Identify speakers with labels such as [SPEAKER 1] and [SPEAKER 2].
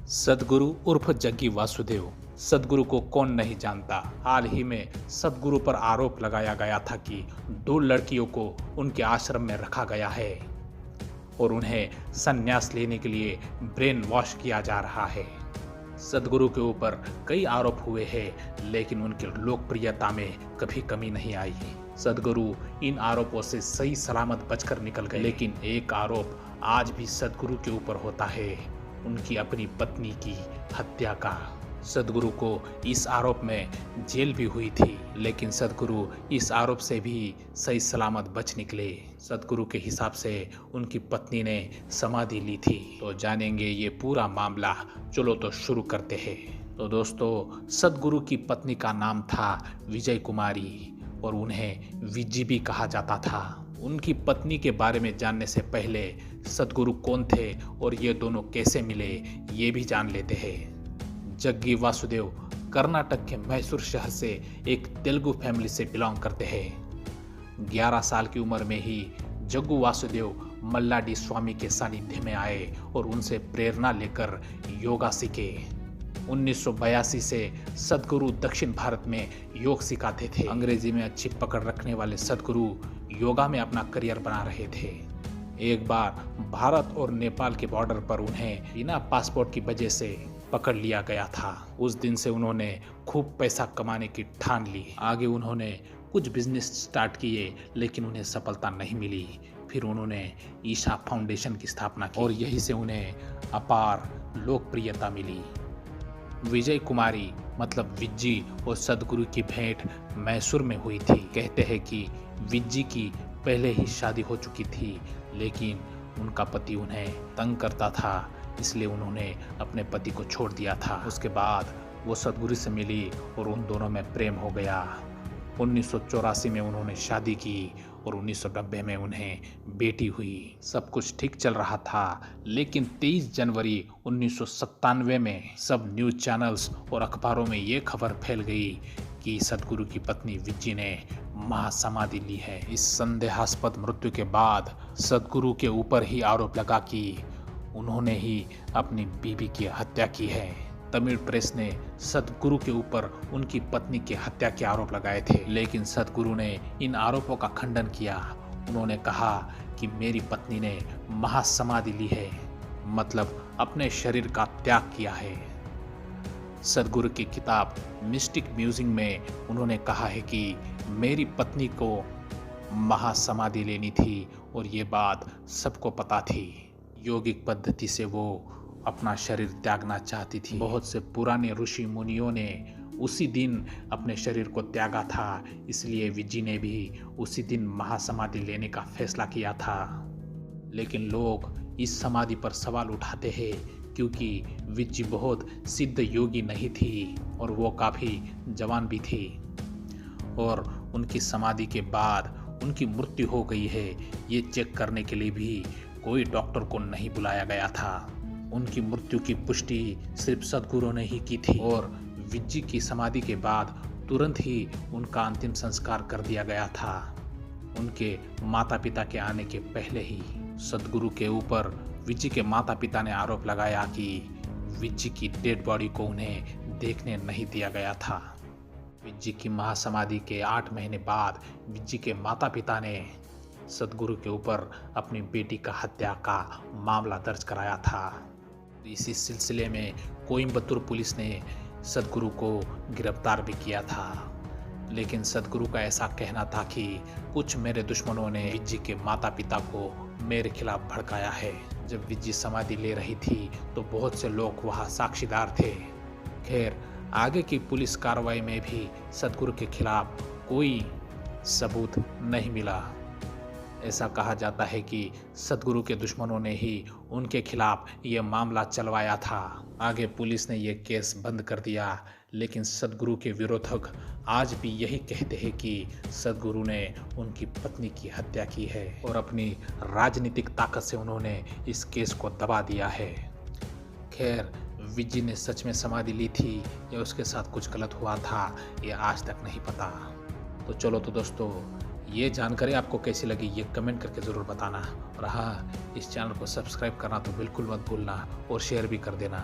[SPEAKER 1] सदगुरु उर्फ जग्गी वासुदेव। सदगुरु को कौन नहीं जानता। हाल ही में सदगुरु पर आरोप लगाया गया था कि 2 लड़कियों को उनके आश्रम में रखा गया है और उन्हें संन्यास लेने के लिए ब्रेन वॉश किया जा रहा है। सदगुरु के ऊपर कई आरोप हुए हैं, लेकिन उनकी लोकप्रियता में कभी कमी नहीं आई। सदगुरु इन आरोपों से सही सलामत बचकर निकल गए, लेकिन एक आरोप आज भी सदगुरु के ऊपर होता है, उनकी अपनी पत्नी की हत्या का। सदगुरु को इस आरोप में जेल भी हुई थी, लेकिन सदगुरु इस आरोप से भी सही सलामत बच निकले। सदगुरु के हिसाब से उनकी पत्नी ने समाधि ली थी। तो जानेंगे ये पूरा मामला। चलो तो शुरू करते हैं। तो दोस्तों, सदगुरु की पत्नी का नाम था विजय कुमारी और उन्हें विज्जी भी कहा जाता था। उनकी पत्नी के बारे में जानने से पहले सदगुरु कौन थे और ये दोनों कैसे मिले, ये भी जान लेते हैं। जग्गी वासुदेव कर्नाटक के मैसूर शहर से एक तेलुगु फैमिली से बिलोंग करते हैं। 11 साल की उम्र में ही जग्गू वासुदेव मल्लाडी स्वामी के सानिध्य में आए और उनसे प्रेरणा लेकर योगा सीखे। 1982 से सदगुरु दक्षिण भारत में योग सिखाते थे। अंग्रेजी में अच्छी पकड़ रखने वाले सदगुरु योगा में अपना करियर बना रहे थे। एक बार भारत और नेपाल के बॉर्डर पर उन्हें बिना पासपोर्ट की वजह से पकड़ लिया गया था। उस दिन से उन्होंने खूब पैसा कमाने की ठान ली। आगे उन्होंने कुछ बिजनेस स्टार्ट किए, लेकिन उन्हें सफलता नहीं मिली। फिर उन्होंने ईशा फाउंडेशन की स्थापना की और यहीं से उन्हें अपार लोकप्रियता मिली। विजय कुमारी मतलब विज्जी और सदगुरु की भेंट मैसूर में हुई थी। कहते हैं कि विज्जी की पहले ही शादी हो चुकी थी, लेकिन उनका पति उन्हें तंग करता था, इसलिए उन्होंने अपने पति को छोड़ दिया था। उसके बाद वो सदगुरु से मिली और उन दोनों में प्रेम हो गया। 1984 में उन्होंने शादी की और 1990 में उन्हें बेटी हुई। सब कुछ ठीक चल रहा था, लेकिन 23 जनवरी 1997 में सब न्यूज़ चैनल्स और अखबारों में ये खबर फैल गई कि सदगुरु की पत्नी विज्जी ने महासमाधि ली है। इस संदेहास्पद मृत्यु के बाद सदगुरु के ऊपर ही आरोप लगा कि उन्होंने ही अपनी बीवी की हत्या की है। तमिल प्रेस ने सदगुरु के ऊपर उनकी पत्नी की हत्या के आरोप लगाए थे, लेकिन सदगुरु ने इन आरोपों का खंडन किया। उन्होंने कहा कि मेरी पत्नी ने महासमाधि ली है, मतलब अपने शरीर का त्याग किया है। सदगुरु की किताब मिस्टिक म्यूजिक में उन्होंने कहा है कि मेरी पत्नी को महासमाधि लेनी थी और ये बात सबको पता थी। योगिक पद्धति से वो अपना शरीर त्यागना चाहती थी। बहुत से पुराने ऋषि मुनियों ने उसी दिन अपने शरीर को त्यागा था, इसलिए विज्जी ने भी उसी दिन महासमाधि लेने का फैसला किया था। लेकिन लोग इस समाधि पर सवाल उठाते हैं, क्योंकि विज्जी बहुत सिद्ध योगी नहीं थी और वो काफ़ी जवान भी थी और उनकी समाधि के बाद उनकी मृत्यु हो गई है, ये चेक करने के लिए भी कोई डॉक्टर को नहीं बुलाया गया था। उनकी मृत्यु की पुष्टि सिर्फ सदगुरु ने ही की थी और विज्जी की समाधि के बाद तुरंत ही उनका अंतिम संस्कार कर दिया गया था। उनके माता पिता के आने के पहले ही सदगुरु के ऊपर विज्जी के माता पिता ने आरोप लगाया कि विज्जी की डेड बॉडी को उन्हें देखने नहीं दिया गया था। विज्जी की महासमाधि के 8 महीने बाद विज्जी के माता पिता ने सदगुरु के ऊपर अपनी बेटी का हत्या का मामला दर्ज कराया था। इसी सिलसिले में कोयम्बतूर पुलिस ने सदगुरु को गिरफ्तार भी किया था, लेकिन सदगुरु का ऐसा कहना था कि कुछ मेरे दुश्मनों ने विज्जी के माता पिता को मेरे खिलाफ भड़काया है। जब विज्जी समाधि ले रही थी तो बहुत से लोग वहाँ साक्षीदार थे। खैर, आगे की पुलिस कार्रवाई में भी सदगुरु के खिलाफ कोई सबूत नहीं मिला। ऐसा कहा जाता है कि सदगुरु के दुश्मनों ने ही उनके खिलाफ ये मामला चलवाया था। आगे पुलिस ने ये केस बंद कर दिया, लेकिन सदगुरु के विरोधक आज भी यही कहते हैं कि सदगुरु ने उनकी पत्नी की हत्या की है और अपनी राजनीतिक ताकत से उन्होंने इस केस को दबा दिया है। खैर, विज्जी ने सच में समाधि ली थी या उसके साथ कुछ गलत हुआ था, ये आज तक नहीं पता। तो चलो तो दोस्तों, ये जानकारी आपको कैसी लगी ये कमेंट करके ज़रूर बताना। और हाँ, इस चैनल को सब्सक्राइब करना तो बिल्कुल मत भूलना और शेयर भी कर देना।